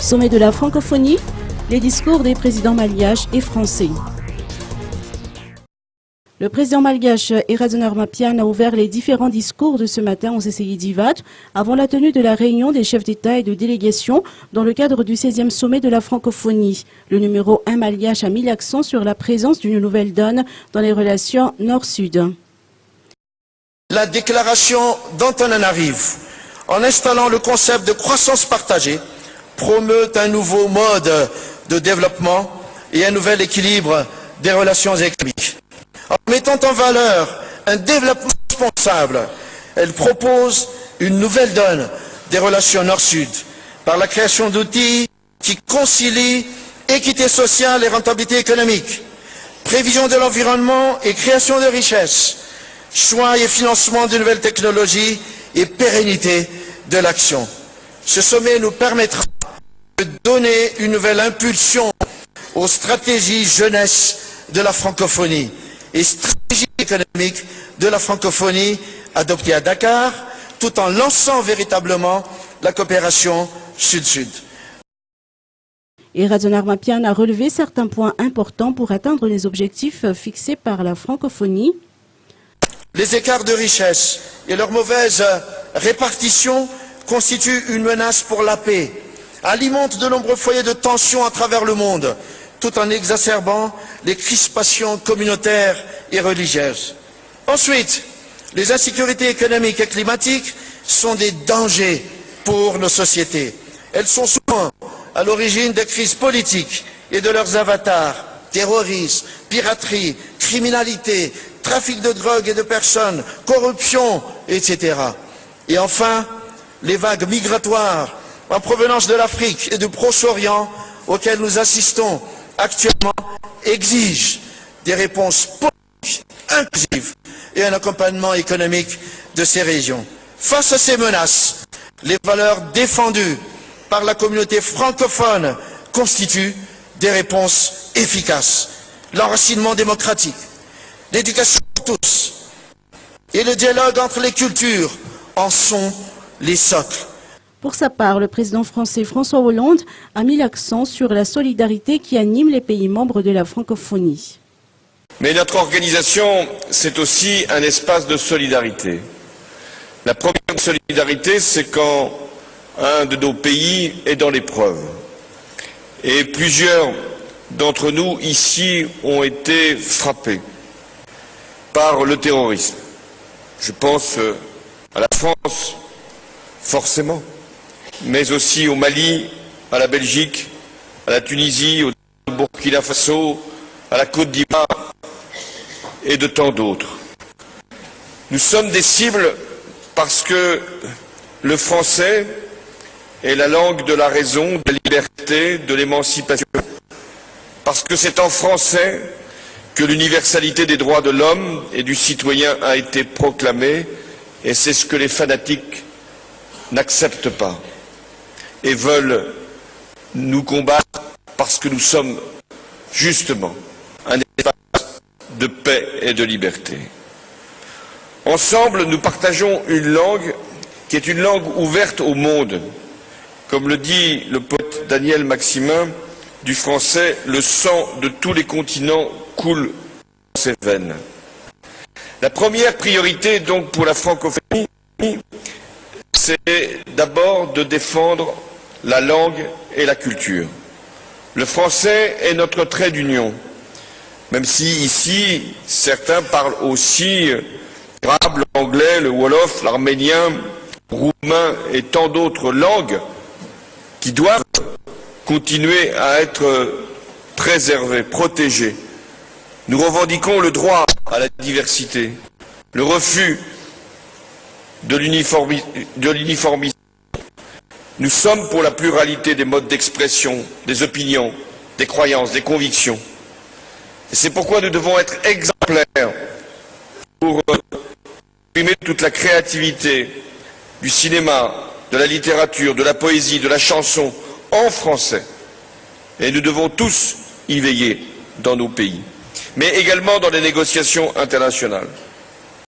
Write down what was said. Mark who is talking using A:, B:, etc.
A: Sommet de la francophonie, les discours des présidents malgaches et français. Le président malgache Erazenar Mapian a ouvert les différents discours de ce matin au CCI d'Ivat avant la tenue de la réunion des chefs d'État et de délégation dans le cadre du 16e sommet de la francophonie. Le numéro 1 malgache a mis l'accent sur la présence d'une nouvelle donne dans les relations Nord-Sud.
B: La déclaration d'Antananarivo, en installant le concept de croissance partagée, promeut un nouveau mode de développement et un nouvel équilibre des relations économiques. En mettant en valeur un développement responsable, elle propose une nouvelle donne des relations Nord-Sud par la création d'outils qui concilient équité sociale et rentabilité économique, prévision de l'environnement et création de richesses, choix et financement de nouvelles technologies et pérennité de l'action. Ce sommet nous permettra de donner une nouvelle impulsion aux stratégies jeunesse de la francophonie et stratégie économique de la francophonie adoptée à Dakar, tout en lançant véritablement la coopération Sud-Sud.
A: Erazenar Mapian a relevé certains points importants pour atteindre les objectifs fixés par la francophonie.
B: Les écarts de richesse et leur mauvaise répartition constituent une menace pour la paix, alimentent de nombreux foyers de tension à travers le monde, tout en exacerbant les crispations communautaires et religieuses. Ensuite, les insécurités économiques et climatiques sont des dangers pour nos sociétés. Elles sont souvent à l'origine des crises politiques et de leurs avatars, terrorisme, piraterie, criminalité, trafic de drogue et de personnes, corruption, etc. Et enfin, les vagues migratoires en provenance de l'Afrique et du Proche-Orient auxquelles nous assistons actuellement exigent des réponses politiques inclusives et un accompagnement économique de ces régions. Face à ces menaces, les valeurs défendues par la communauté francophone constituent des réponses efficaces. L'enracinement démocratique, l'éducation pour tous et le dialogue entre les cultures en sont les socles.
A: Pour sa part, le président français François Hollande a mis l'accent sur la solidarité qui anime les pays membres de la francophonie.
C: Mais notre organisation, c'est aussi un espace de solidarité. La première solidarité, c'est quand un de nos pays est dans l'épreuve. Et plusieurs d'entre nous ici ont été frappés par le terrorisme. Je pense à la France, forcément, mais aussi au Mali, à la Belgique, à la Tunisie, au Burkina Faso, à la Côte d'Ivoire et de tant d'autres. Nous sommes des cibles parce que le français est la langue de la raison, de la liberté, de l'émancipation, parce que c'est en français que l'universalité des droits de l'homme et du citoyen a été proclamée, et c'est ce que les fanatiques n'acceptent pas et veulent nous combattre parce que nous sommes justement un espace de paix et de liberté. Ensemble, nous partageons une langue qui est une langue ouverte au monde. Comme le dit le poète Daniel Maximin, du français, le sang de tous les continents coule dans ses veines. La première priorité donc pour la francophonie, c'est d'abord de défendre la langue et la culture. Le français est notre trait d'union, même si ici certains parlent aussi l'arabe, l'anglais, le wolof, l'arménien, le roumain et tant d'autres langues qui doivent continuer à être préservées, protégées. Nous revendiquons le droit à la diversité, le refus de l'uniformisme. Nous sommes pour la pluralité des modes d'expression, des opinions, des croyances, des convictions. Et c'est pourquoi nous devons être exemplaires pour exprimer toute la créativité du cinéma, de la littérature, de la poésie, de la chanson en français. Et nous devons tous y veiller dans nos pays, mais également dans les négociations internationales.